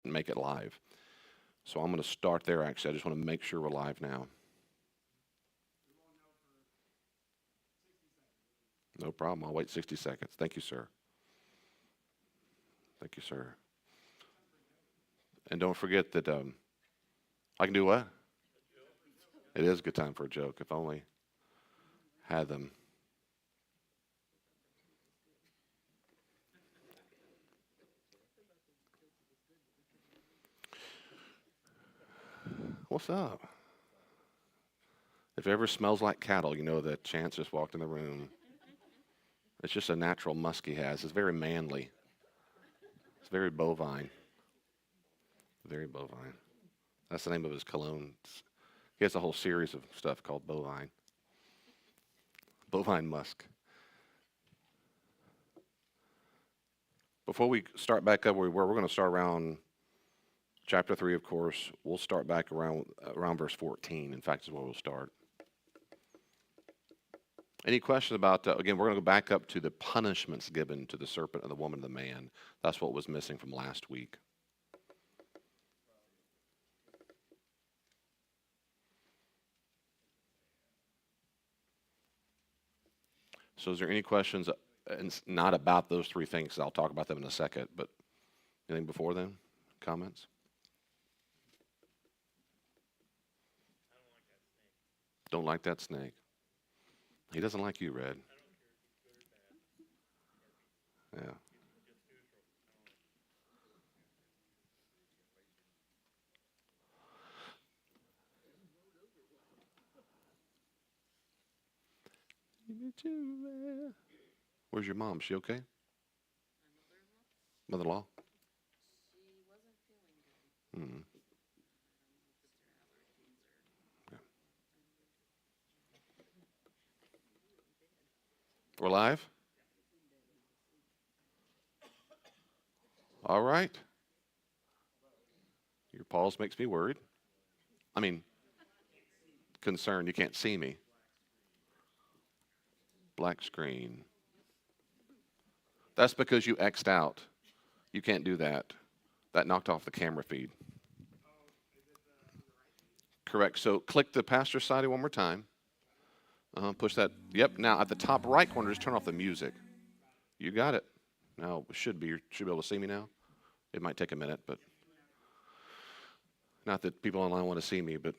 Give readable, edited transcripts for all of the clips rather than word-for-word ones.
and make it live. So I'm going to start there, actually. I just want to make sure we're live now. No problem. I'll wait 60 seconds. Thank you, sir. Thank you, sir. And don't forget that I can do what? It is a good time for a joke. If only had them. What's up? If it ever smells like cattle, you know that Chance just walked in the room. It's just a natural musk he has. It's very manly. It's very bovine. Very bovine. That's the name of his cologne. He has a whole series of stuff called bovine. Bovine musk. Before we start back up where we were, we're going to start around chapter 3, of course. We'll start back around verse 14. In fact, is where we'll start. Any questions about, again, we're going to go back up to the punishments given to the serpent and the woman and the man. That's what was missing from last week. So is there any questions, and it's not about those three things? I'll talk about them in a second, but anything before then? Comments? Don't like that snake. He doesn't like you, Red. Yeah. Where's your mom? She okay? Mother-in-law? Mm. Okay. We're live? All right. Your pause makes me worried. I mean, concerned. You can't see me. Black screen. That's because you X'd out. You can't do that. That knocked off the camera feed. Correct. So click the pastor side one more time. Push that. Yep. Now at the top right corner, just turn off the music. You got it. Now it should be. You should be able to see me now. It might take a minute, but not that people online want to see me. But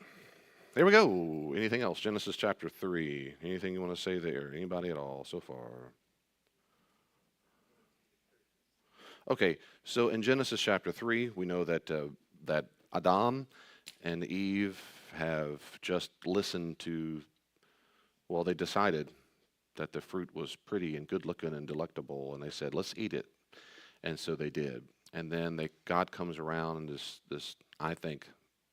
there we go. Anything else? Genesis chapter 3. Anything you want to say there? Anybody at all so far? Okay. So in Genesis chapter 3, we know that Adam and Eve have just listened to. Well, they decided that the fruit was pretty and good looking and delectable, and they said, "Let's eat it." And so they did. And then God comes around and this I think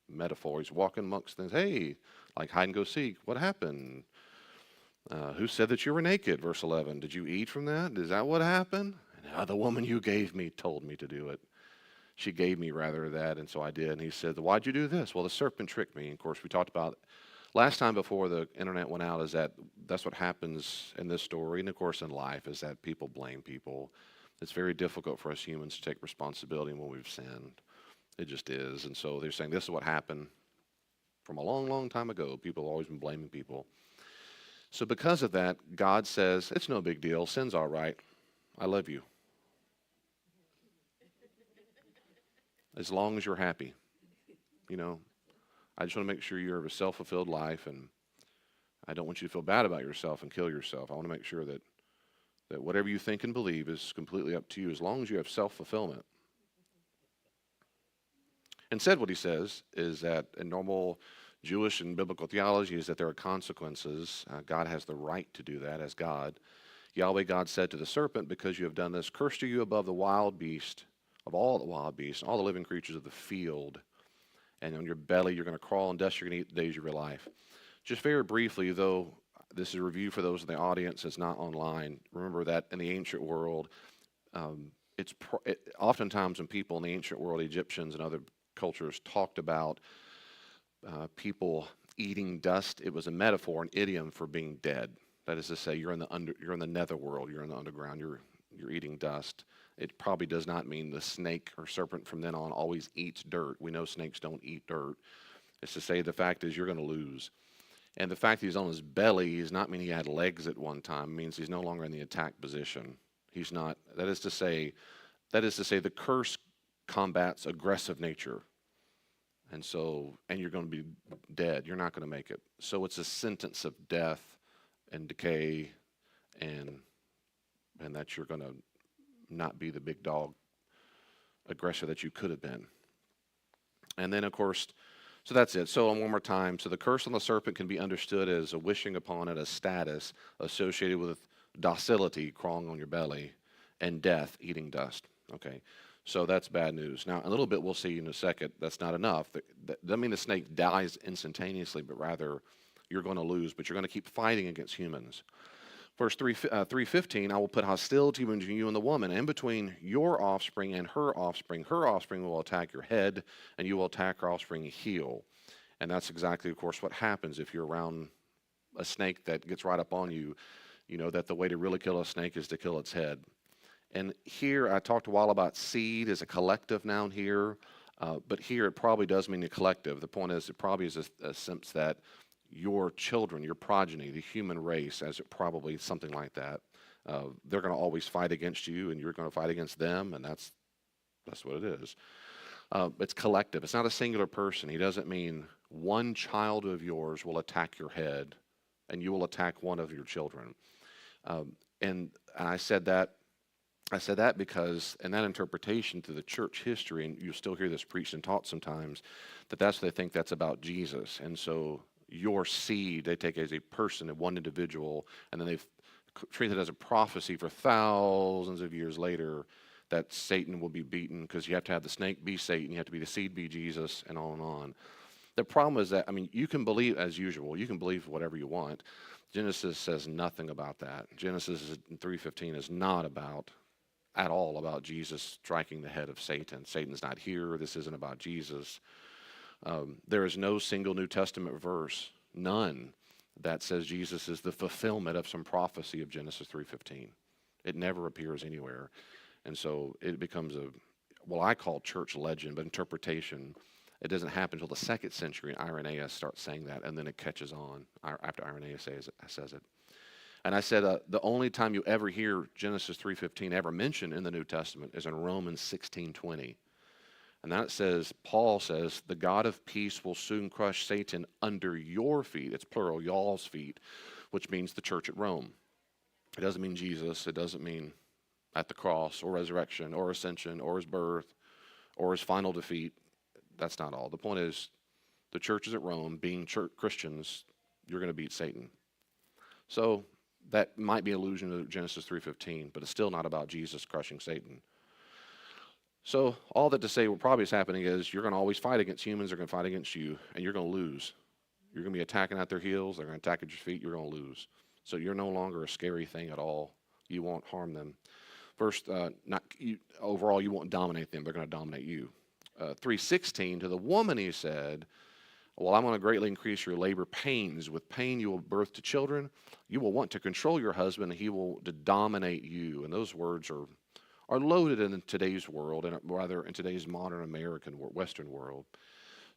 metaphor. He's walking amongst things. Hey, like hide and go seek. What happened? Who said that you were naked? Verse 11. Did you eat from that? Is that what happened? And, the woman you gave me told me to do it. She gave me rather that, and so I did. And he said, "Why'd you do this?" Well, the serpent tricked me. And of course, we talked about last time before the internet went out is that's what happens in this story, and of course in life, is that people blame people. It's very difficult for us humans to take responsibility when we've sinned. It just is. And so they're saying this is what happened from a long, long time ago. People have always been blaming people. So because of that, God says, it's no big deal. Sin's all right. I love you. As long as you're happy. You know, I just want to make sure you have a self-fulfilled life, and I don't want you to feel bad about yourself and kill yourself. I want to make sure that whatever you think and believe is completely up to you as long as you have self-fulfillment. Instead, what he says is that in normal Jewish and biblical theology is that there are consequences. God has the right to do that as God. Yahweh God said to the serpent, because you have done this, cursed are you above the wild beast, of all the wild beasts, all the living creatures of the field. And on your belly you're going to crawl, and dust you're going to eat the days of your life. Just very briefly, though, this is a review for those in the audience that's not online. Remember that in the ancient world, oftentimes when people in the ancient world, Egyptians and other cultures, talked about people eating dust, it was a metaphor, an idiom for being dead. That is to say, you're in the netherworld, you're in the underground, you're eating dust. It probably does not mean the snake or serpent from then on always eats dirt. We know snakes don't eat dirt. It's to say the fact is you're going to lose. And the fact that he's on his belly does not mean he had legs at one time. It means he's no longer in the attack position. He's not. That is to say the curse combats aggressive nature. And you're going to be dead. You're not going to make it. So it's a sentence of death and decay, and that you're going to not be the big dog aggressor that you could have been. And then, of course, so that's it. So one more time. So the curse on the serpent can be understood as a wishing upon it, a status associated with docility, crawling on your belly, and death, eating dust. Okay, so that's bad news. Now, a little bit we'll see in a second. That's not enough. That doesn't mean the snake dies instantaneously, but rather you're going to lose, but you're going to keep fighting against humans. Verse 3:15, I will put hostility between you and the woman, and between your offspring and her offspring. Her offspring will attack your head, and you will attack her offspring heel. And that's exactly, of course, what happens if you're around a snake that gets right up on you. You know that the way to really kill a snake is to kill its head. And here, I talked a while about seed as a collective noun here, but here it probably does mean a collective. The point is, it probably is a sense that your children, your progeny, the human race, as it probably something like that, they're going to always fight against you, and you're going to fight against them, and that's what it is. It's collective. It's not a singular person. He doesn't mean one child of yours will attack your head, and you will attack one of your children. And I said that because in that interpretation through the church history, and you still hear this preached and taught sometimes, that's what they think that's about Jesus. And so your seed, they take as a person, one individual, and then they've treated it as a prophecy for thousands of years later that Satan will be beaten, because you have to have the snake be Satan, you have to be the seed be Jesus, and on and on. The problem is that, you can believe, as usual, you can believe whatever you want. Genesis says nothing about that. Genesis 3:15 is not at all about Jesus striking the head of Satan. Satan's not here. This isn't about Jesus. There is no single New Testament verse, none, that says Jesus is the fulfillment of some prophecy of Genesis 3:15. It never appears anywhere. And so it becomes I call church legend, but interpretation. It doesn't happen until the 2nd century, and Irenaeus starts saying that, and then it catches on after Irenaeus says it. And I said the only time you ever hear Genesis 3:15 ever mentioned in the New Testament is in Romans 16:20. And that says, Paul says, the God of peace will soon crush Satan under your feet. It's plural, y'all's feet, which means the church at Rome. It doesn't mean Jesus. It doesn't mean at the cross or resurrection or ascension or his birth or his final defeat. That's not all. The point is, the church is at Rome. Being Christians, you're going to beat Satan. So that might be an allusion to Genesis 3:15, but it's still not about Jesus crushing Satan. So all that to say what probably is happening is you're going to always fight against humans. They're going to fight against you, and you're going to lose. You're going to be attacking at their heels. They're going to attack at your feet. You're going to lose. So you're no longer a scary thing at all. You won't harm them. First, overall, you won't dominate them. They're going to dominate you. 3:16, to the woman he said, well, I'm going to greatly increase your labor pains. With pain you will birth to children. You will want to control your husband, and he will dominate you. And those words are loaded in today's world, and rather in today's modern American Western world.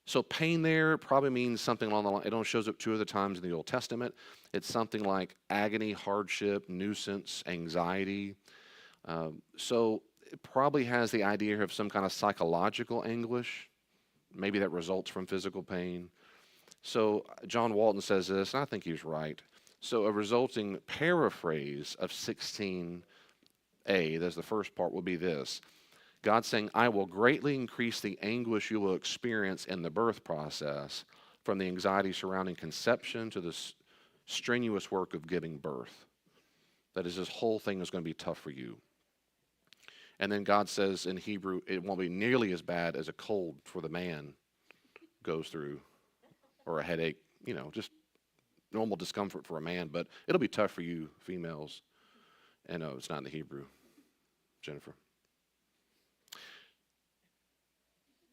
So pain there probably means something along the line. It only shows up 2 other times in the Old Testament. It's something like agony, hardship, nuisance, anxiety. So it probably has the idea of some kind of psychological anguish. Maybe that results from physical pain. So John Walton says this, and I think he's right. So a resulting paraphrase of 16a, there's the first part, will be this. God saying, I will greatly increase the anguish you will experience in the birth process, from the anxiety surrounding conception to the strenuous work of giving birth. That is, this whole thing is going to be tough for you. And then God says in Hebrew, it won't be nearly as bad as a cold for the man goes through, or a headache, just normal discomfort for a man, but it'll be tough for you females. And no, it's not in the Hebrew, Jennifer.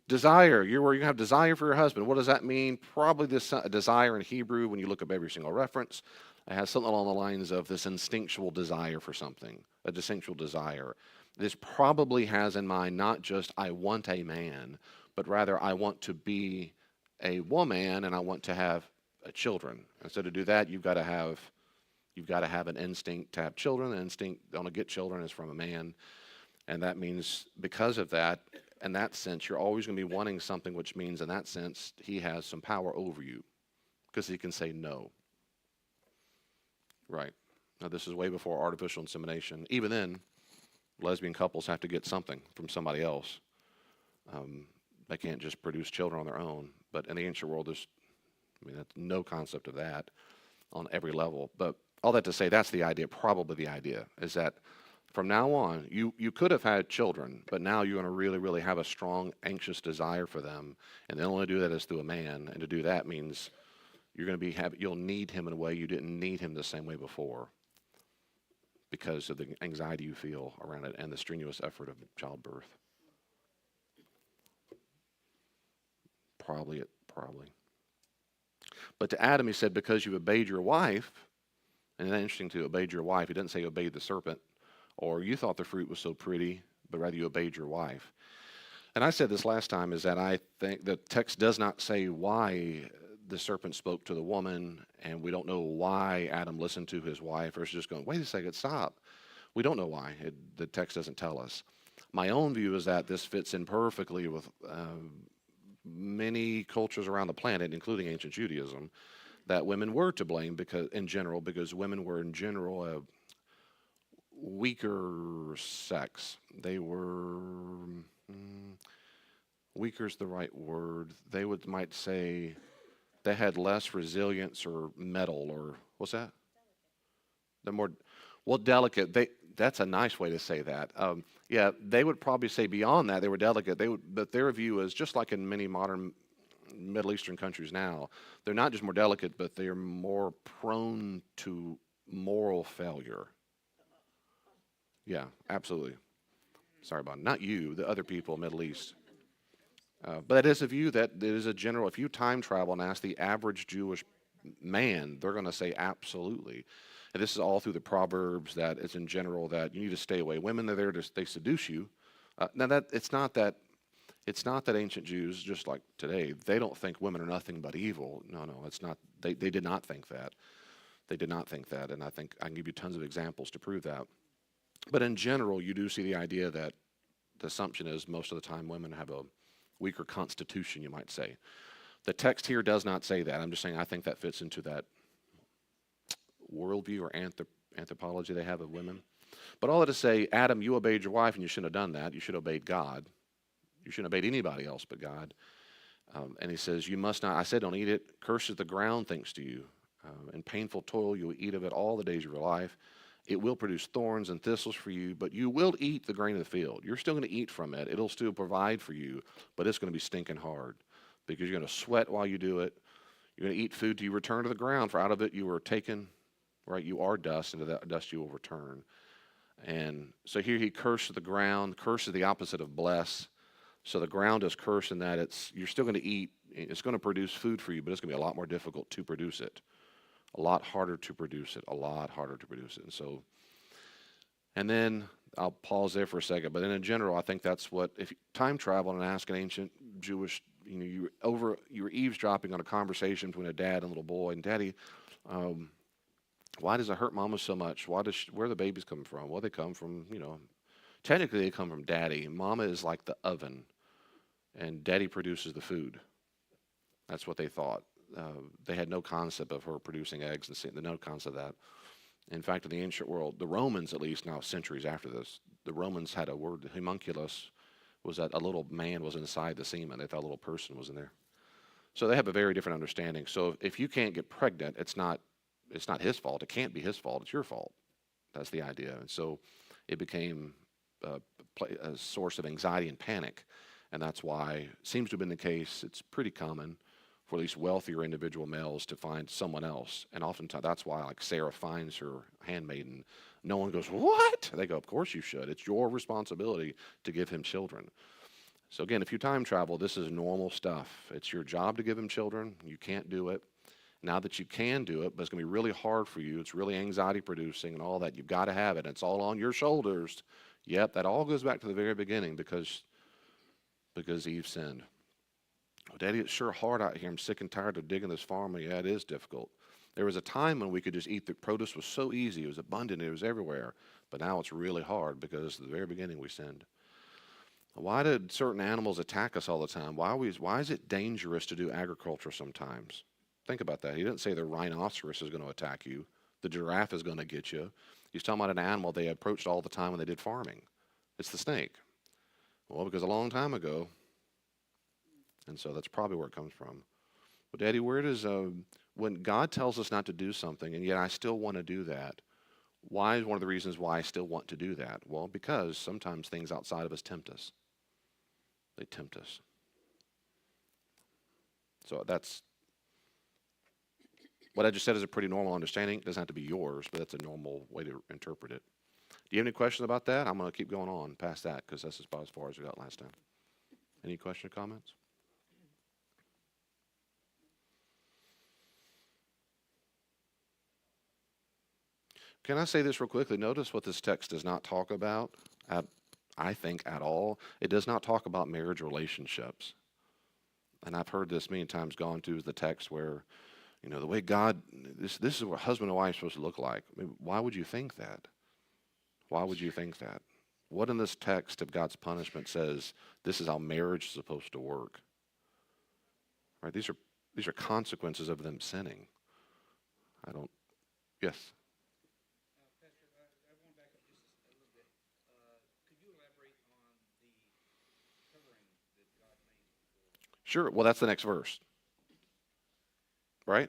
Desire, you're where you have desire for your husband. What does that mean? Probably this desire in Hebrew, when you look up every single reference, it has something along the lines of this instinctual desire for something, a sensual desire. This probably has in mind not just I want a man, but rather I want to be a woman and I want to have children. And so to do that, you've got to have an instinct to have children. The instinct on to get children is from a man, and that means because of that, in that sense, you're always going to be wanting something, which means in that sense he has some power over you because he can say no. Right. Now this is way before artificial insemination. Even then, lesbian couples have to get something from somebody else. They can't just produce children on their own. But in the ancient world, that's no concept of that on every level. But all that to say, that's the idea, probably the idea, is that from now on, you could have had children, but now you're going to really, really have a strong, anxious desire for them. And the only way to do that is through a man. And to do that means you'll need him in a way you didn't need him the same way before because of the anxiety you feel around it and the strenuous effort of childbirth. Probably. But to Adam, he said, because you obeyed your wife, and that's interesting too, obeyed your wife. He didn't say obeyed the serpent, or you thought the fruit was so pretty, but rather you obeyed your wife. And I said this last time, is that I think the text does not say why the serpent spoke to the woman, and we don't know why Adam listened to his wife, or is just going, wait a second, stop. We don't know why. The text doesn't tell us. My own view is that this fits in perfectly with many cultures around the planet, including ancient Judaism, that women were to blame because women were in general a weaker sex. They were weaker's the right word. They might say they had less resilience or metal or what's that? They're more delicate. That's a nice way to say that. Yeah, they would probably say beyond that they were delicate. But their view is just like in many modern Middle Eastern countries now. They're not just more delicate, but they are more prone to moral failure. Yeah, absolutely. Sorry about it. Not you, the other people in the Middle East. But it is a view that it is a general. If you time travel and ask the average Jewish man, they're going to say absolutely. And this is all through the Proverbs that it's in general that you need to stay away. Women are there they seduce you. Now that it's not that ancient Jews, just like today, they don't think women are nothing but evil. No, it's not. They did not think that. They did not think that, and I think I can give you tons of examples to prove that. But in general, you do see the idea that the assumption is most of the time women have a weaker constitution, you might say. The text here does not say that. I'm just saying I think that fits into that worldview or anthropology they have of women. But all that to say, Adam, you obeyed your wife, and you shouldn't have done that. You should have obeyed God. You shouldn't have obeyed anybody else but God. And he says, you must not, I said, don't eat it. Curses the ground thanks to you. In painful toil, you will eat of it all the days of your life. It will produce thorns and thistles for you, but you will eat the grain of the field. You're still going to eat from it. It'll still provide for you, but it's going to be stinking hard because you're going to sweat while you do it. You're going to eat food till you return to the ground, for out of it you were taken, right? You are dust, and to that dust you will return. And so here he curses the ground. Curse is the opposite of bless. So the ground is cursed in that you're still going to eat. It's going to produce food for you, but it's going to be a lot more difficult to produce it. A lot harder to produce it. And then I'll pause there for a second. But then in general, I think that's what, if you time travel and ask an ancient Jewish, you were eavesdropping on a conversation between a dad and a little boy, and Daddy, why does it hurt Mama so much? Where are the babies coming from? Well, they come from, technically they come from Daddy. Mama is like the oven, and Daddy produces the food. That's what they thought. They had no concept of her producing eggs and no concept of that. In fact, in the ancient world, the Romans, at least now centuries after this, the Romans had a word, the homunculus, was that a little man was inside the semen. They thought a little person was in there. So they have a very different understanding. So if you can't get pregnant, it's not his fault. It can't be his fault. It's your fault. That's the idea. And so it became a source of anxiety and panic. And that's why it seems to have been the case. It's pretty common for at least wealthier individual males to find someone else. And oftentimes that's why, like, Sarah finds her handmaiden. No one goes, what? They go, of course you should. It's your responsibility to give him children. So again, if you time travel, this is normal stuff. It's your job to give him children. You can't do it. Now that you can do it, but it's going to be really hard for you. It's really anxiety producing and all that. You've got to have it. It's all on your shoulders. Yep, that all goes back to the very beginning because Eve sinned. Oh, Daddy, it's sure hard out here. I'm sick and tired of digging this farm. Yeah, it is difficult. There was a time when we could just eat. The produce was so easy. It was abundant. It was everywhere. But now it's really hard because at the very beginning we sinned. Why did certain animals attack us all the time? Why is it dangerous to do agriculture sometimes? Think about that. He didn't say the rhinoceros is going to attack you. The giraffe is going to get you. He's talking about an animal they approached all the time when they did farming. It's the snake. Well, because a long time ago, and so that's probably where it comes from. But Daddy, where does when God tells us not to do something, and yet I still want to do that? Why is one of the reasons why I still want to do that? Well, because sometimes things outside of us tempt us. They tempt us. So that's what I just said is a pretty normal understanding. It doesn't have to be yours, but that's a normal way to interpret it. Do you have any questions about that? I'm going to keep going on past that because that's about as far as we got last time. Any questions or comments? Can I say this real quickly? Notice what this text does not talk about, I think, at all. It does not talk about marriage relationships. And I've heard this many times gone to the text where, the way God, this is what husband and wife are supposed to look like. I mean, why would you think that? Why would you think that? What in this text of God's punishment says this is how marriage is supposed to work? Right? These are consequences of them sinning. I don't. Yes. Pastor, I want to back up just a little bit. Could you elaborate on the covering that God made for? Sure. Well, that's the next verse. Right?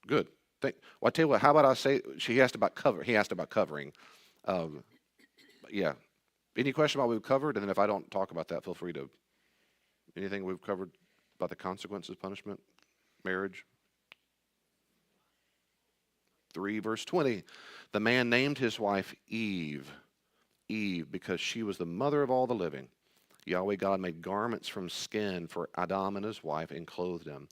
Good. Well, I tell you what. How about I say he asked about covering. Yeah. Any question about what we've covered? And then if I don't talk about that, feel free to. Anything we've covered about the consequences, punishment, marriage? 3 verse 20. The man named his wife Eve, because she was the mother of all the living. Yahweh God made garments from skin for Adam and his wife and clothed them.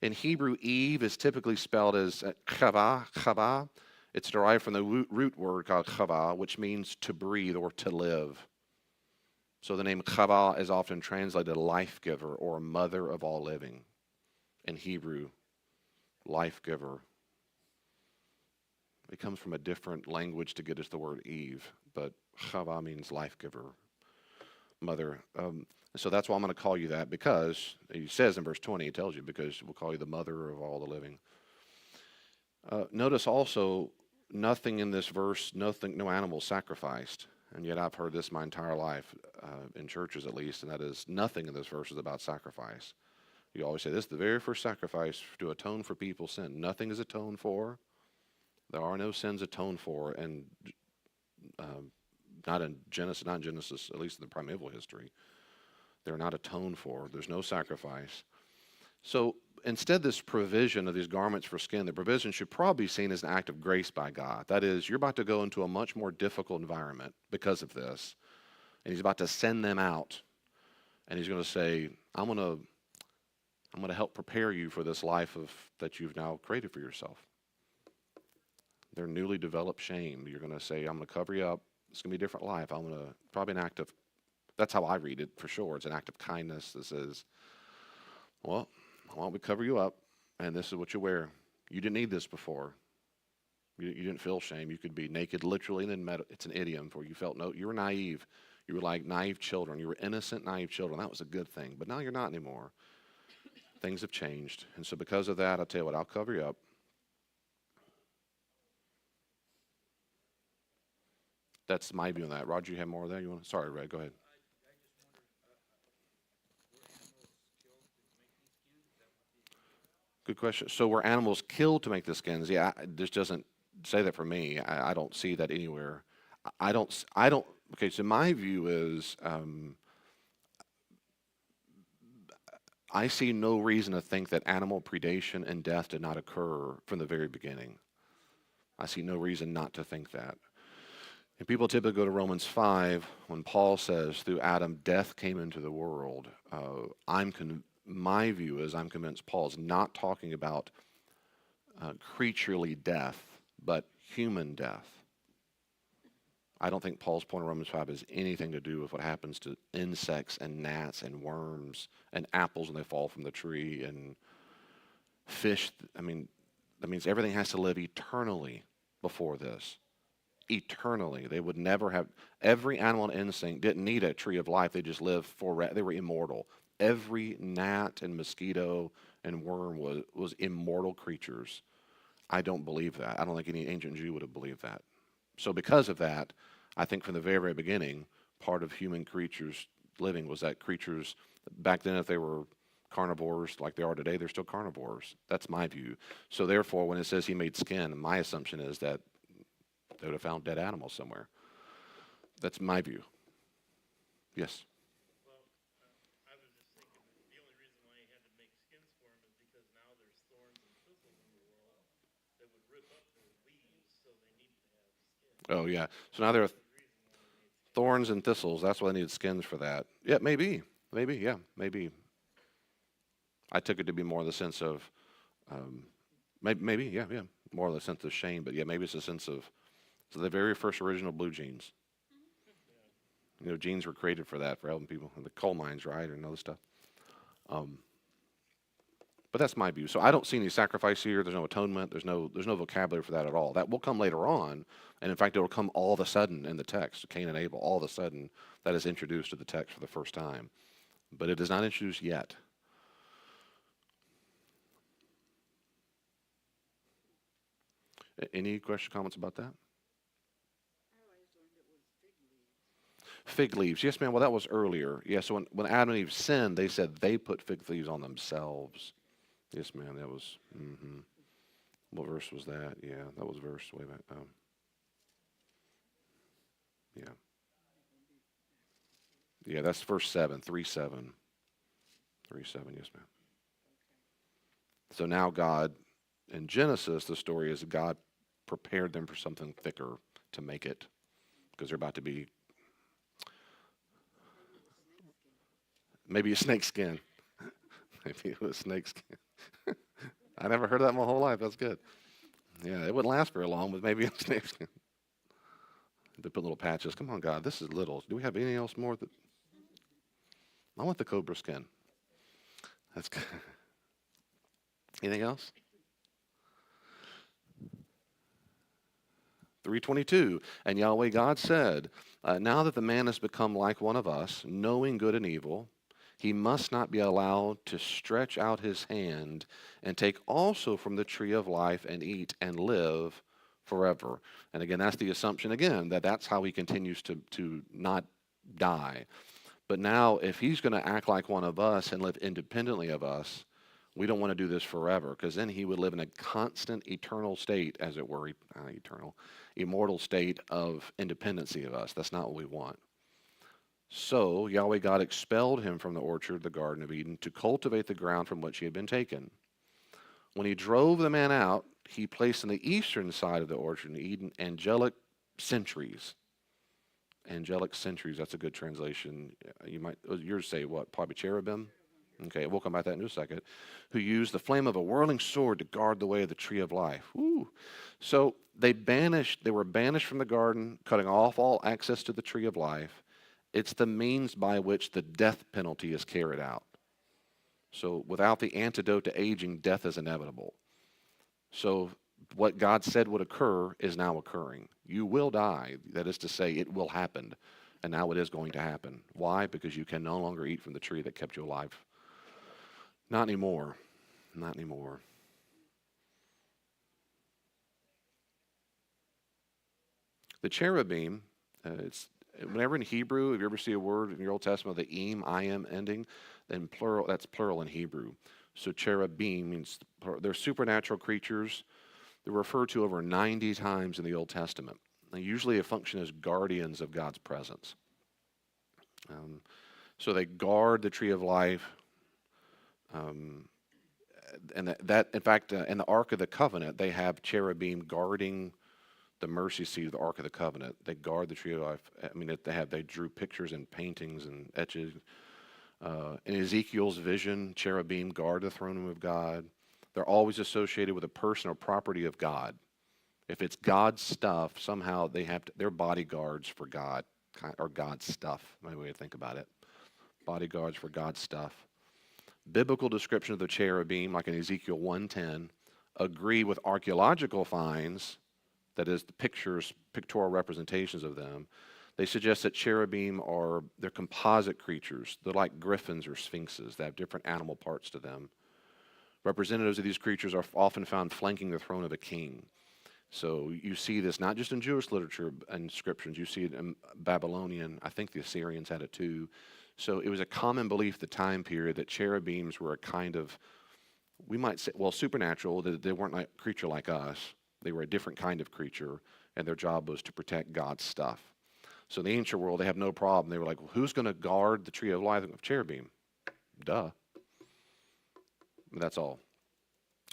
In Hebrew, Eve is typically spelled as chava. It's derived from the root word called chava, which means to breathe or to live. So the name chava is often translated life giver or mother of all living. In Hebrew, life giver. It comes from a different language to get us the word Eve, but chava means life giver, mother. So that's why I'm going to call you that, because he says in verse 20, he tells you, because we'll call you the mother of all the living. Notice also, nothing in this verse, no animal sacrificed. And yet I've heard this my entire life, in churches at least, and that is nothing in this verse is about sacrifice. You always say this is the very first sacrifice to atone for people's sin. Nothing is atoned for. There are no sins atoned for, and not in Genesis, at least in the primeval history. They're not atoned for. There's no sacrifice. So instead, this provision of these garments for skin, the provision should probably be seen as an act of grace by God. That is, you're about to go into a much more difficult environment because of this, and he's about to send them out, and he's going to say, I'm going to help prepare you for this life that you've now created for yourself. Their newly developed shame. You're going to say, I'm going to cover you up. It's going to be a different life. I'm going to, probably an act of, that's how I read it for sure. It's an act of kindness that says, well, why don't we cover you up, and this is what you wear. You didn't need this before. You didn't feel shame. You could be naked literally, and then it's an idiom for you felt no, you were naive. You were like naive children. You were innocent, naive children. That was a good thing. But now you're not anymore. Things have changed. And so because of that, I'll tell you what, I'll cover you up. That's my view on that. Roger, you have more of that? Sorry, Red, go ahead. Good question. So were animals killed to make the skins? Yeah, this doesn't say that for me. I don't see that anywhere. I don't. Okay, so my view is I see no reason to think that animal predation and death did not occur from the very beginning. I see no reason not to think that. And people typically go to Romans 5 when Paul says, through Adam, death came into the world. My view is I'm convinced Paul's not talking about creaturely death, but human death. I don't think Paul's point of Romans 5 has anything to do with what happens to insects and gnats and worms and apples when they fall from the tree and fish. I mean, that means everything has to live eternally before this. Eternally. They would never have, every animal and instinct didn't need a tree of life. They just lived they were immortal. Every gnat and mosquito and worm was immortal creatures. I don't believe that. I don't think any ancient Jew would have believed that. So because of that, I think from the very, very beginning, part of human creatures living was that creatures, back then if they were carnivores like they are today, they're still carnivores. That's my view. So therefore, when it says he made skin, my assumption is that they would have found dead animals somewhere. That's my view. Yes? Well, I was just thinking that the only reason why he had to make skins for him is because now there's thorns and thistles in the world that would rip up the leaves, so they needed to have skins. Oh, yeah. So now there are thorns and thistles. That's why they needed skins for that. Yeah, maybe. Maybe, yeah, maybe. I took it to be more in the sense of, maybe, yeah, more in the sense of shame, but yeah, maybe it's a sense of, so the very first original blue jeans. You know, jeans were created for that, for helping people in the coal mines, right, and other stuff. But that's my view. So I don't see any sacrifice here. There's no atonement. There's no vocabulary for that at all. That will come later on, and in fact, it will come all of a sudden in the text. Cain and Abel, all of a sudden, that is introduced to the text for the first time, but it is not introduced yet. Any questions, comments about that? Fig leaves. Yes, ma'am. Well, that was earlier. Yeah, so when Adam and Eve sinned, they said they put fig leaves on themselves. Yes, ma'am. That was, what verse was that? Yeah, that was verse, way back. Yeah. Yeah, that's verse 7, 3:7. 3:7, yes, ma'am. So now God, in Genesis, the story is God prepared them for something thicker to make it, because they're about to be maybe a snake skin. Maybe it was snake skin. I never heard of that my whole life. That's good. Yeah, it wouldn't last very long, but maybe a snake skin. They put little patches. Come on, God, this is little. Do we have anything else more? I want the cobra skin. That's good. Anything else? 3:22, and Yahweh God said, now that the man has become like one of us, knowing good and evil, he must not be allowed to stretch out his hand and take also from the tree of life and eat and live forever. And again, that's the assumption again, that that's how he continues to not die. But now, if he's going to act like one of us and live independently of us, we don't want to do this forever, because then he would live in a constant eternal state, as it were, immortal state of independency of us. That's not what we want. So Yahweh God expelled him from the orchard, the Garden of Eden, to cultivate the ground from which he had been taken. When he drove the man out, he placed on the eastern side of the orchard in Eden angelic sentries. Angelic sentries, that's a good translation. You might, yours say what? Probably cherubim? Okay, we'll come back to that in just a second. Who used the flame of a whirling sword to guard the way of the tree of life. Woo. So they were banished from the garden, cutting off all access to the tree of life. It's the means by which the death penalty is carried out. So without the antidote to aging, death is inevitable. So what God said would occur is now occurring. You will die. That is to say, it will happen. And now it is going to happen. Why? Because you can no longer eat from the tree that kept you alive. Not anymore. Not anymore. The cherubim, it's whenever in Hebrew, if you ever see a word in your Old Testament with the im ending, then plural, that's plural in Hebrew. So cherubim means they're supernatural creatures. They're referred to over 90 times in the Old Testament. They usually function as guardians of God's presence. So they guard the tree of life. And that in fact, in the Ark of the Covenant, they have cherubim guarding the mercy seat of the Ark of the Covenant. They guard the tree of life. I mean, they drew pictures and paintings and etches. In Ezekiel's vision, cherubim guard the throne room of God. they're always associated with a person or property of God. If it's God's stuff, somehow they're bodyguards for God, or God's stuff, my way to think about it. Bodyguards for God's stuff. Biblical description of the cherubim, like in Ezekiel 1:10, agree with archaeological finds, that is, the pictorial representations of them. They suggest that cherubim they're composite creatures. They're like griffins or sphinxes. They have different animal parts to them. Representatives of these creatures are often found flanking the throne of a king. So you see this not just in Jewish literature and inscriptions, you see it in Babylonian. I think the Assyrians had it too. So it was a common belief at the time period that cherubims were a kind of, we might say, well, supernatural, that they weren't like a creature like us. They were a different kind of creature, and their job was to protect God's stuff. So in the ancient world, they have no problem. They were like, well, who's going to guard the tree of life of cherubim? Duh. That's all.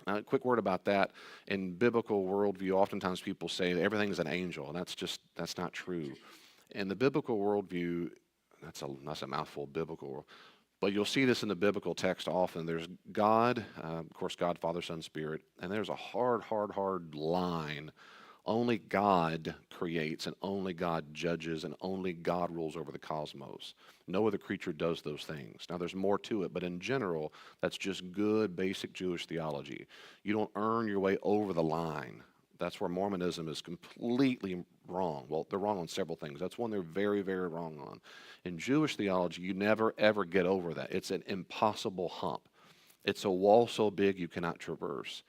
A quick word about that. In biblical worldview, oftentimes people say that everything is an angel, and that's not true. In the biblical worldview, that's a mouthful, biblical world. But you'll see this in the biblical text often. There's God, of course, God, Father, Son, Spirit, and there's a hard line. Only God creates, and only God judges, and only God rules over the cosmos. No other creature does those things. Now, there's more to it, but in general, that's just good, basic Jewish theology. You don't earn your way over the line. That's where Mormonism is completely wrong. Well, they're wrong on several things. That's one they're very, very wrong on. In Jewish theology, you never, ever get over that. It's an impossible hump. It's a wall so big you cannot traverse.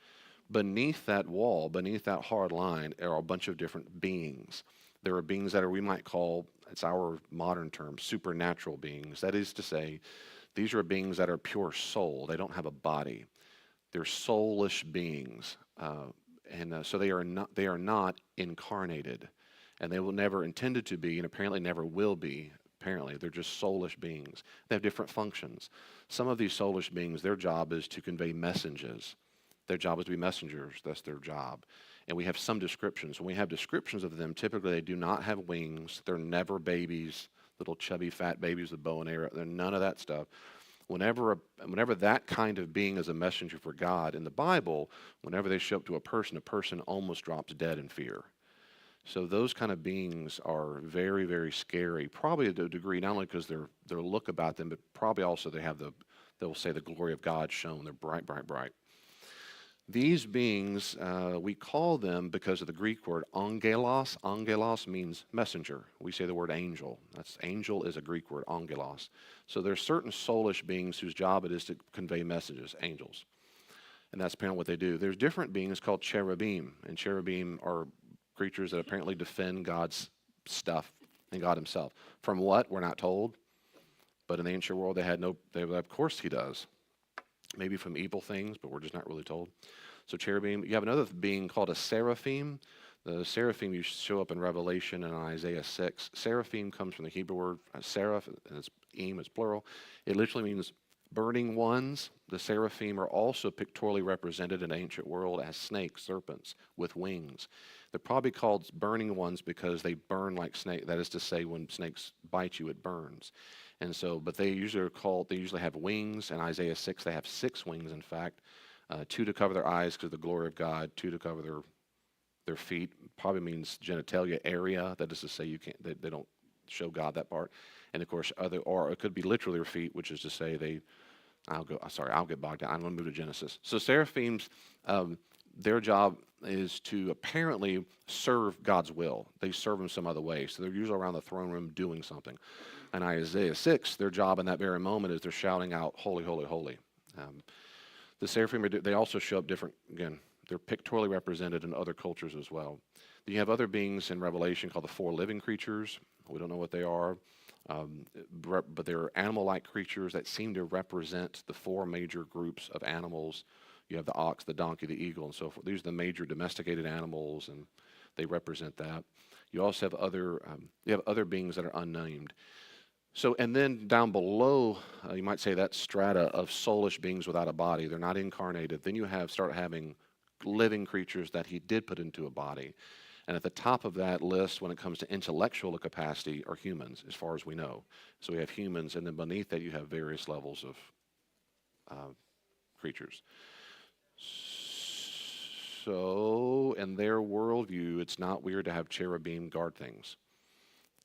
Beneath that wall, beneath that hard line, are a bunch of different beings. There are beings that we might call, it's our modern term, supernatural beings. That is to say, these are beings that are pure soul. They don't have a body. They're soulish beings. So they are not incarnated. And they will never intended to be, and apparently never will be. Apparently, they're just soulish beings. They have different functions. Some of these soulish beings, their job is to convey messages. Their job is to be messengers. That's their job. And we have some descriptions. When we have descriptions of them, typically they do not have wings. They're never babies, little chubby fat babies with bow and arrow. They're none of that stuff. Whenever that kind of being is a messenger for God in the Bible, whenever they show up to a person almost drops dead in fear. So those kind of beings are very, very scary, probably to a degree, not only because their look about them, but probably also they'll say the glory of God shone. They're bright, bright, bright. These beings, we call them because of the Greek word angelos. Angelos means messenger. We say the word angel. Angel is a Greek word, angelos. So there's certain soulish beings whose job it is to convey messages, angels. And that's apparently what they do. There's different beings called cherubim, and cherubim are creatures that apparently defend God's stuff and God himself. From what? We're not told. But in the ancient world, of course he does. Maybe from evil things, but we're just not really told. So cherubim. You have another being called a seraphim. The seraphim you show up in Revelation and Isaiah 6. Seraphim comes from the Hebrew word seraph, and it's it's plural. It literally means burning ones. The seraphim are also pictorially represented in the ancient world as snakes, serpents, with wings. They're probably called burning ones because they burn like snake. That is to say, when snakes bite you, it burns. And so, but they usually have wings. In Isaiah 6, they have 6 wings, in fact. 2 to cover their eyes because of the glory of God, 2 to cover their feet. Probably means genitalia area. That is to say, they don't show God that part. And of course, or it could be literally their feet, which is to say I'll get bogged down. I'm going to move to Genesis. So seraphims, their job is to apparently serve God's will. They serve him some other way. So they're usually around the throne room doing something. In Isaiah 6, their job in that very moment is they're shouting out, holy, holy, holy. The seraphim, they also show up different, again, they're pictorially represented in other cultures as well. You have other beings in Revelation called the 4 living creatures. We don't know what they are, but they're animal-like creatures that seem to represent the 4 major groups of animals. You have the ox, the donkey, the eagle, and so forth. These are the major domesticated animals, and they represent that. You also have other beings that are unnamed. So, and then down below, you might say that strata of soulish beings without a body. They're not incarnated. Then you start having living creatures that he did put into a body. And at the top of that list, when it comes to intellectual capacity, are humans, as far as we know. So we have humans, and then beneath that you have various levels of creatures. So, in their worldview, it's not weird to have cherubim guard things.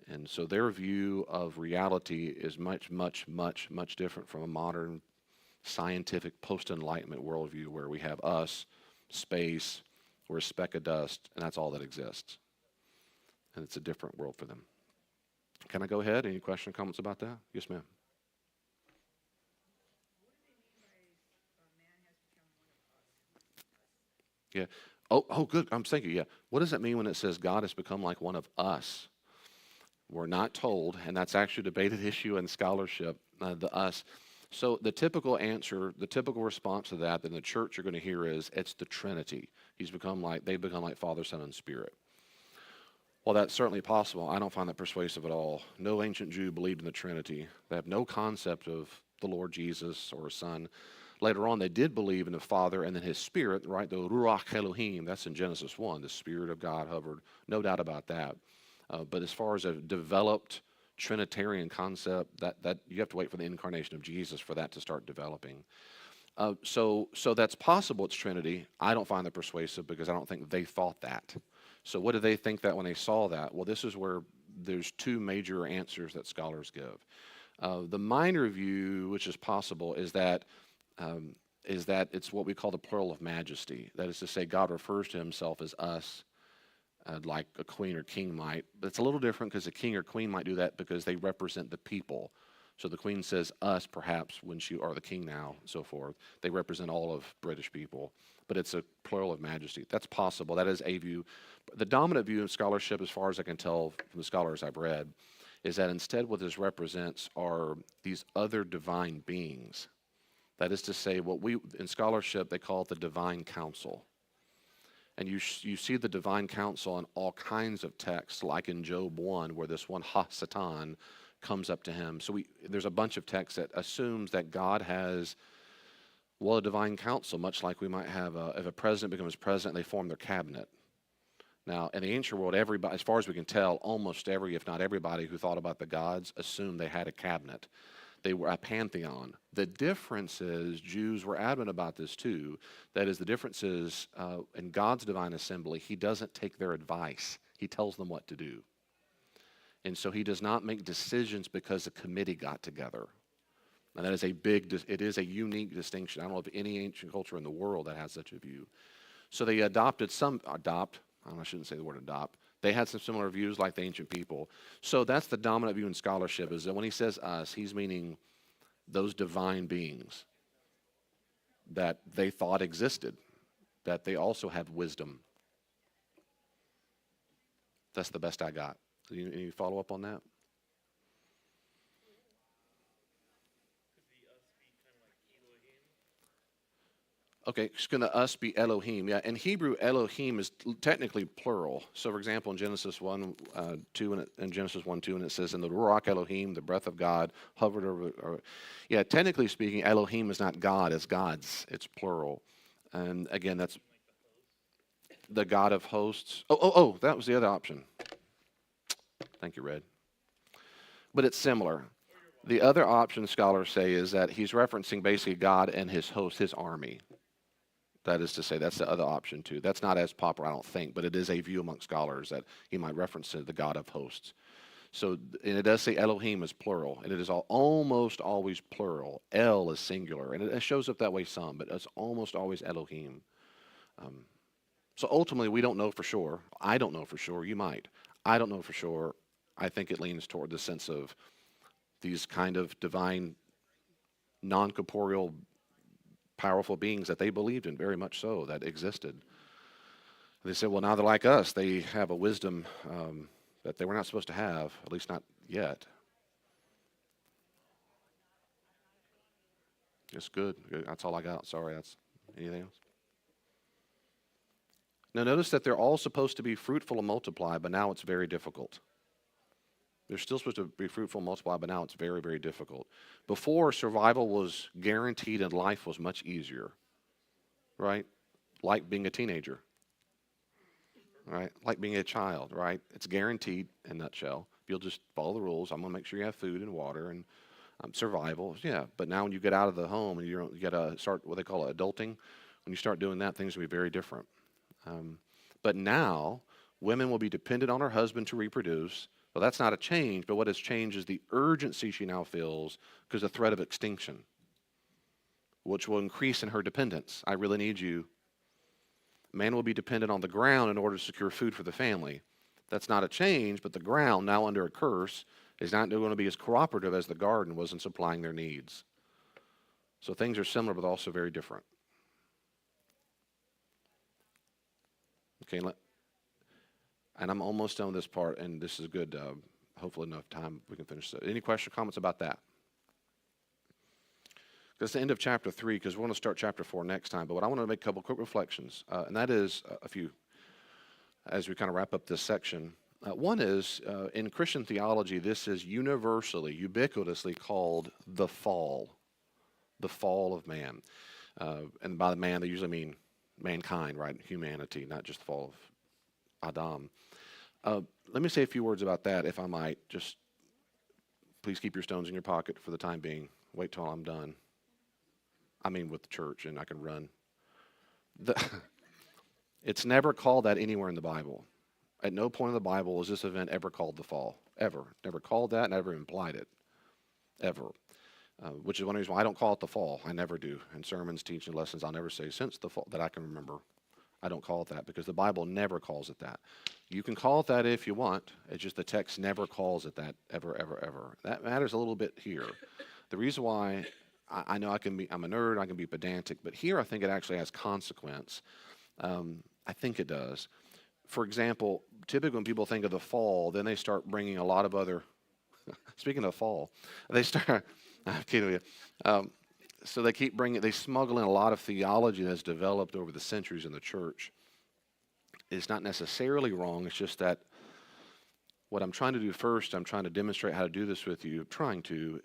And so their view of reality is much, much, much, much different from a modern scientific post-enlightenment worldview where we have us, space, we're a speck of dust, and that's all that exists. And it's a different world for them. Can I go ahead? Any questions or comments about that? Yes, ma'am. Yeah. Oh, good. I'm thinking, yeah. What does that mean when it says God has become like one of us? We're not told, and that's actually a debated issue in scholarship, the us. So the typical answer, the typical response to that in the church you're going to hear is it's the Trinity. They've become like Father, Son, and Spirit. Well, that's certainly possible. I don't find that persuasive at all. No ancient Jew believed in the Trinity. They have no concept of the Lord Jesus or His Son. Later on, they did believe in the Father and then His Spirit, right? The Ruach Elohim, that's in Genesis 1. The Spirit of God hovered. No doubt about that. But as far as a developed Trinitarian concept, that you have to wait for the incarnation of Jesus for that to start developing. So that's possible it's Trinity. I don't find that persuasive because I don't think they thought that. So what did they think that when they saw that? Well, this is where there's two major answers that scholars give. The minor view, which is possible, is that it's what we call the plural of majesty. That is to say, God refers to Himself as us, like a queen or king might. But it's a little different because a king or queen might do that because they represent the people. So the queen says us, perhaps, when she, or the king now, and so forth. They represent all of British people. But it's a plural of majesty. That's possible. That is a view. The dominant view in scholarship, as far as I can tell from the scholars I've read, is that instead what this represents are these other divine beings. That is to say, what we, in scholarship, they call it the divine council. And you see the divine council in all kinds of texts, like in Job 1, where this one Ha-Satan comes up to him. So there's a bunch of texts that assumes that God has, well, a divine council, much like we might have if a president becomes president, they form their cabinet. Now, in the ancient world, everybody, as far as we can tell, almost every, if not everybody who thought about the gods assumed they had a cabinet. They were a pantheon. The difference is, Jews were adamant about this too, that is, the difference is, in God's divine assembly, He doesn't take their advice. He tells them what to do. And so He does not make decisions because a committee got together. And that is it is a unique distinction. I don't know of any ancient culture in the world that has such a view. So they I shouldn't say the word adopt. They had some similar views like the ancient people. So that's the dominant view in scholarship, is that when he says us, he's meaning those divine beings that they thought existed, that they also have wisdom. That's the best I got. Any follow up on that? Okay, it's going to us be Elohim. Yeah, in Hebrew, Elohim is technically plural. So, for example, in Genesis 1, 2, in Genesis 1, 2, and it says, "In the Ruach Elohim, the breath of God hovered over." Yeah, technically speaking, Elohim is not God; it's gods. It's plural. And again, that's the God of hosts. Oh, that was the other option. Thank you, Red. But it's similar. The other option scholars say is that he's referencing basically God and His host, His army. That is to say, that's the other option too. That's not as popular, I don't think, but it is a view among scholars that he might reference to the God of hosts. So, and it does say Elohim is plural, and it is almost always plural. El is singular, and it shows up that way some, but it's almost always Elohim. So ultimately, we don't know for sure. I don't know for sure. You might. I don't know for sure. I think it leans toward the sense of these kind of divine, non-corporeal, powerful beings that they believed in, very much so, that existed. They said, well, now they're like us. They have a wisdom that they were not supposed to have, at least not yet. It's good. That's all I got. Sorry, that's anything else? Now notice that they're all supposed to be fruitful and multiply, but now it's very difficult. They're still supposed to be fruitful and multiply, but now it's very, very difficult. Before, survival was guaranteed and life was much easier, right? Like being a teenager, right? Like being a child, right? It's guaranteed in a nutshell. If you'll just follow the rules, I'm going to make sure you have food and water and survival. Yeah, but now when you get out of the home and you got to start what they call adulting, When you start doing that, things will be very different. But now, women will be dependent on her husband to reproduce. Well, that's not a change, but what has changed is the urgency she now feels because of the threat of extinction, which will increase in her dependence. I really need you. Man will be dependent on the ground in order to secure food for the family. That's not a change, but the ground, now under a curse, is not going to be as cooperative as the garden was in supplying their needs. So things are similar, but also very different. Okay, and I'm almost done with this part, and this is good. Hopefully enough time we can finish it. Any questions or comments about that? That's the end of chapter 3, because we're going to start chapter 4 next time. But what I want to make a couple quick reflections, and that is a few, as we kind of wrap up this section. One is, in Christian theology, this is universally, ubiquitously called the fall of man. And by man, they usually mean mankind, right? Humanity, not just the fall of Adam. Let me say a few words about that, if I might. Just please keep your stones in your pocket for the time being. Wait till I'm done. I mean with the church, and I can run. It's never called that anywhere in the Bible. At no point in the Bible is this event ever called the fall. Ever. Never called that, never implied it. Ever. Which is one reason why I don't call it the fall. I never do. In sermons, teaching lessons, I'll never say since the fall that I can remember. I don't call it that because the Bible never calls it that. You can call it that if you want. It's just the text never calls it that ever, ever, ever. That matters a little bit here. The reason why I know I'm a nerd, I can be pedantic, but here I think it actually has consequence. I think it does. For example, typically when people think of the fall, then they start bringing a lot of other, speaking of fall, they start, I'm kidding with you. So they smuggle in a lot of theology that's developed over the centuries in the church. It's not necessarily wrong, it's just that what I'm trying to do first, I'm trying to demonstrate how to do this with you,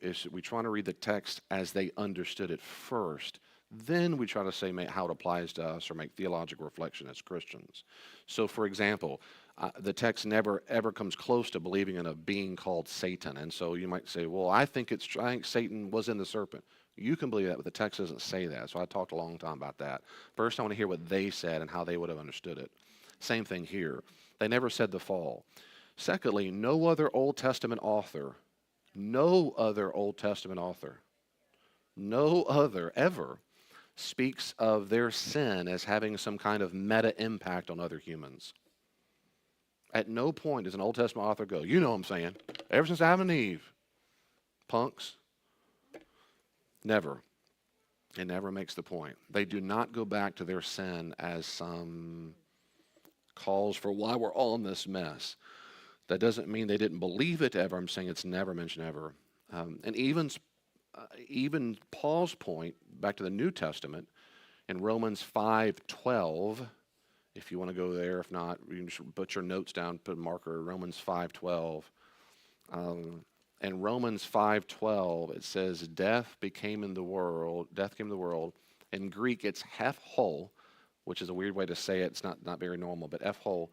is we try to read the text as they understood it first. Then we try to say how it applies to us or make theological reflection as Christians. So, for example, the text never ever comes close to believing in a being called Satan. And so you might say, well, I think Satan was in the serpent. You can believe that, but the text doesn't say that. So I talked a long time about that. First, I want to hear what they said and how they would have understood it. Same thing here. They never said the fall. Secondly, no other Old Testament author ever speaks of their sin as having some kind of meta impact on other humans. At no point does an Old Testament author go, you know what I'm saying, ever since Adam and Eve, punks. Never. It never makes the point. They do not go back to their sin as some cause for why we're all in this mess. That doesn't mean they didn't believe it ever. I'm saying it's never mentioned ever. And even Paul's point, back to the New Testament, in Romans 5:12, if you want to go there, if not, you can just put your notes down, put a marker, Romans 5:12. In Romans 5:12, it says, death came in the world. In Greek, it's hepho, which is a weird way to say it. It's not very normal, but hepho.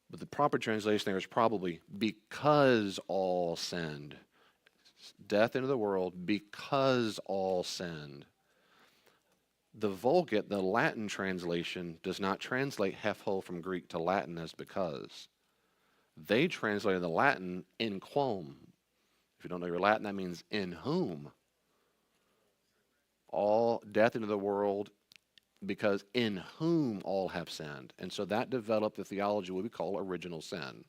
But the proper translation there is probably because all sinned. Death into the world because all sinned. The Vulgate, the Latin translation, does not translate hepho from Greek to Latin as because. They translated the Latin in quum. If you don't know your Latin, that means in whom. All death into the world because in whom all have sinned. And so that developed the theology what we call original sin.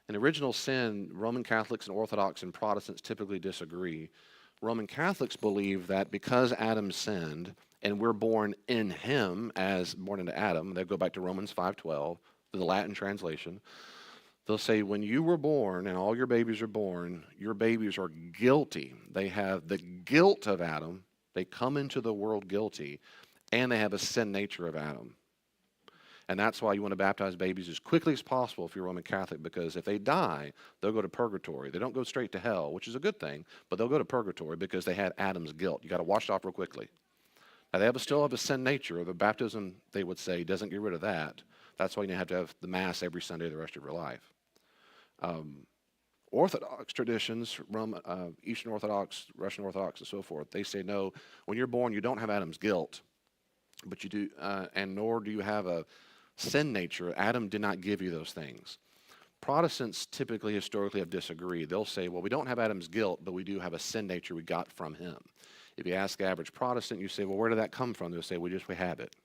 In original sin, Roman Catholics and Orthodox and Protestants typically disagree. Roman Catholics believe that because Adam sinned and we're born in him as born into Adam, they go back to Romans 5:12, the Latin translation. They'll say when you were born and all your babies are born, your babies are guilty. They have the guilt of Adam. They come into the world guilty. And they have a sin nature of Adam. And that's why you want to baptize babies as quickly as possible if you're Roman Catholic, because if they die, they'll go to purgatory. They don't go straight to hell, which is a good thing, but they'll go to purgatory because they had Adam's guilt. You got to wash it off real quickly. Now, they still have a sin nature. The baptism, they would say, doesn't get rid of that. That's why you have to have the Mass every Sunday the rest of your life. Orthodox traditions, Eastern Orthodox, Russian Orthodox, and so forth, they say, no, when you're born, you don't have Adam's guilt. but you do, and nor do you have a sin nature. Adam did not give you those things. Protestants typically, historically, have disagreed. They'll say, well, we don't have Adam's guilt, but we do have a sin nature we got from him. If you ask the average Protestant, you say, well, where did that come from? They'll say, we have it.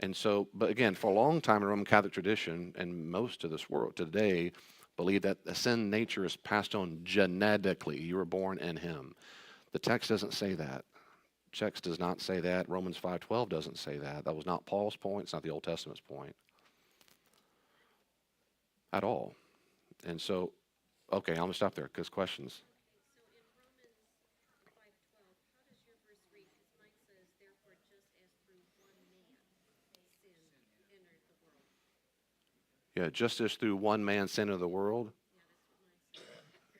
And so, but again, for a long time in Roman Catholic tradition, and most of this world today, believe that a sin nature is passed on genetically. You were born in him. The text doesn't say that. Text does not say that. Romans 5:12 doesn't say that. That was not Paul's point. It's not the Old Testament's point at all. And so, okay, I'm going to stop there because questions. Yeah, just as through one man sin into the world.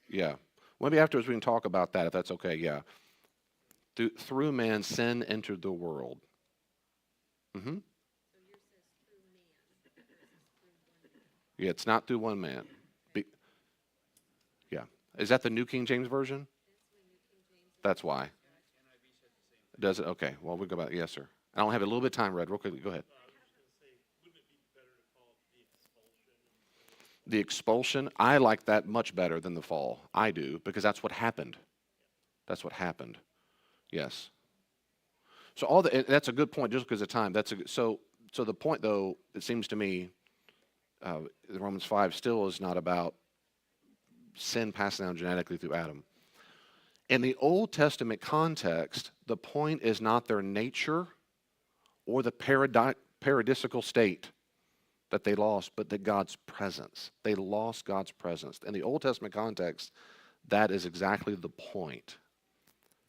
Yeah. Maybe afterwards we can talk about that if that's okay. Yeah. Through man sin entered the world. Mm-hmm. Yeah, it's not through one man. Yeah. Is that the New King James Version? That's why. Does it? Okay. Well, we'll go back. Yes, sir. I don't have a little bit of time, Red. Real quickly. Go ahead. The expulsion, I like that much better than the fall. I do, because that's what happened. That's what happened. Yes. So that's a good point just because of time. So the point, though, it seems to me, Romans 5 still is not about sin passing down genetically through Adam. In the Old Testament context, the point is not their nature or the paradisical state that they lost, but that God's presence. They lost God's presence. In the Old Testament context, that is exactly the point.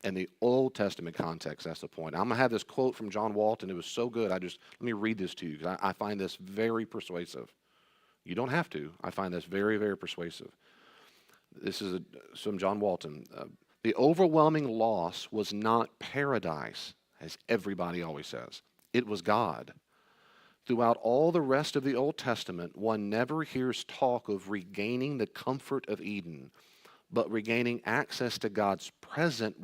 In the Old Testament context, that's the point. I'm going to have this quote from John Walton. It was so good. Let me read this to you because I find this very persuasive. You don't have to. I find this very, very persuasive. This is from John Walton. The overwhelming loss was not paradise, as everybody always says. It was God. Throughout all the rest of the Old Testament, one never hears talk of regaining the comfort of Eden, but regaining access to God's presence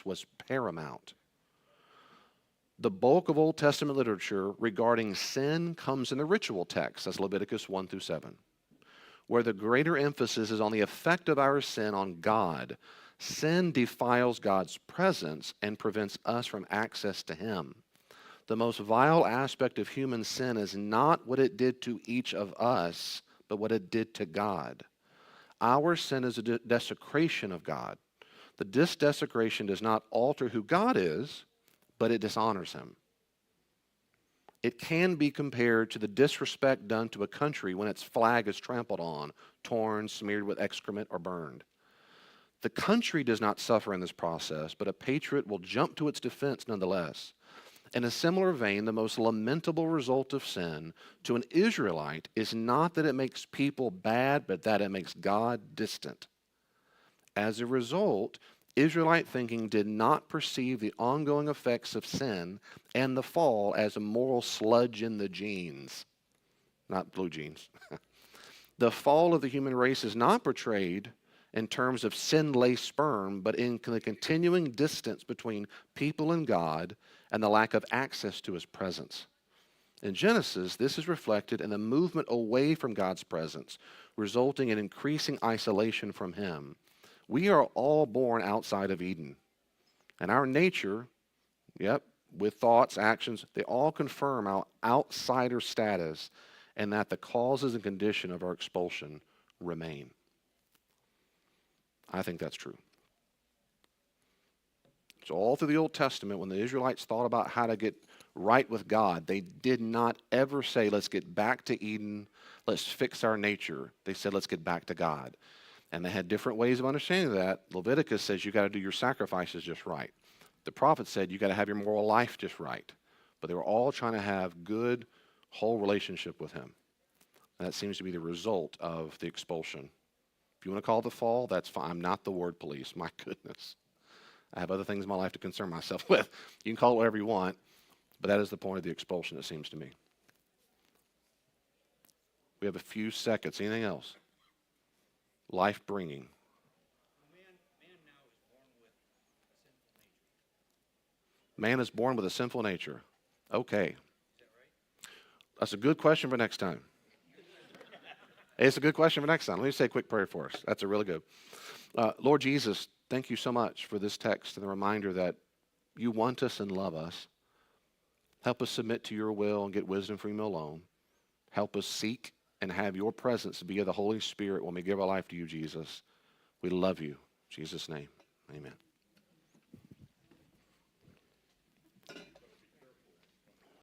was paramount. The bulk of Old Testament literature regarding sin comes in the ritual text, that's Leviticus 1 through 7, where the greater emphasis is on the effect of our sin on God. Sin defiles God's presence and prevents us from access to Him. The most vile aspect of human sin is not what it did to each of us, but what it did to God. Our sin is a desecration of God. This desecration does not alter who God is, but it dishonors Him. It can be compared to the disrespect done to a country when its flag is trampled on, torn, smeared with excrement, or burned. The country does not suffer in this process, but a patriot will jump to its defense nonetheless. In a similar vein, the most lamentable result of sin to an Israelite is not that it makes people bad, but that it makes God distant. As a result, Israelite thinking did not perceive the ongoing effects of sin and the fall as a moral sludge in the genes, not blue jeans. The fall of the human race is not portrayed in terms of sin-laced sperm, but in the continuing distance between people and God and the lack of access to His presence. In Genesis, this is reflected in the movement away from God's presence, resulting in increasing isolation from Him. We are all born outside of Eden, and our nature, with thoughts, actions, they all confirm our outsider status and that the causes and condition of our expulsion remain. I think that's true. So all through the Old Testament, when the Israelites thought about how to get right with God, they did not ever say, let's get back to Eden, let's fix our nature. They said, let's get back to God. And they had different ways of understanding that. Leviticus says you got to do your sacrifices just right. The prophet said you got to have your moral life just right. But they were all trying to have good, whole relationship with Him. And that seems to be the result of the expulsion. If you want to call it the fall, that's fine. I'm not the word police. My goodness. I have other things in my life to concern myself with. You can call it whatever you want, but that is the point of the expulsion, it seems to me. We have a few seconds. Anything else? Life-bringing. Man now is born with a sinful nature. Man is born with a sinful nature. Okay. That's a good question for next time. It's a good question for next time. Let me say a quick prayer for us. That's a really good. Lord Jesus, thank you so much for this text and the reminder that you want us and love us. Help us submit to your will and get wisdom from you alone. Help us seek and have your presence via the Holy Spirit when we give our life to you, Jesus. We love you. In Jesus' name, amen.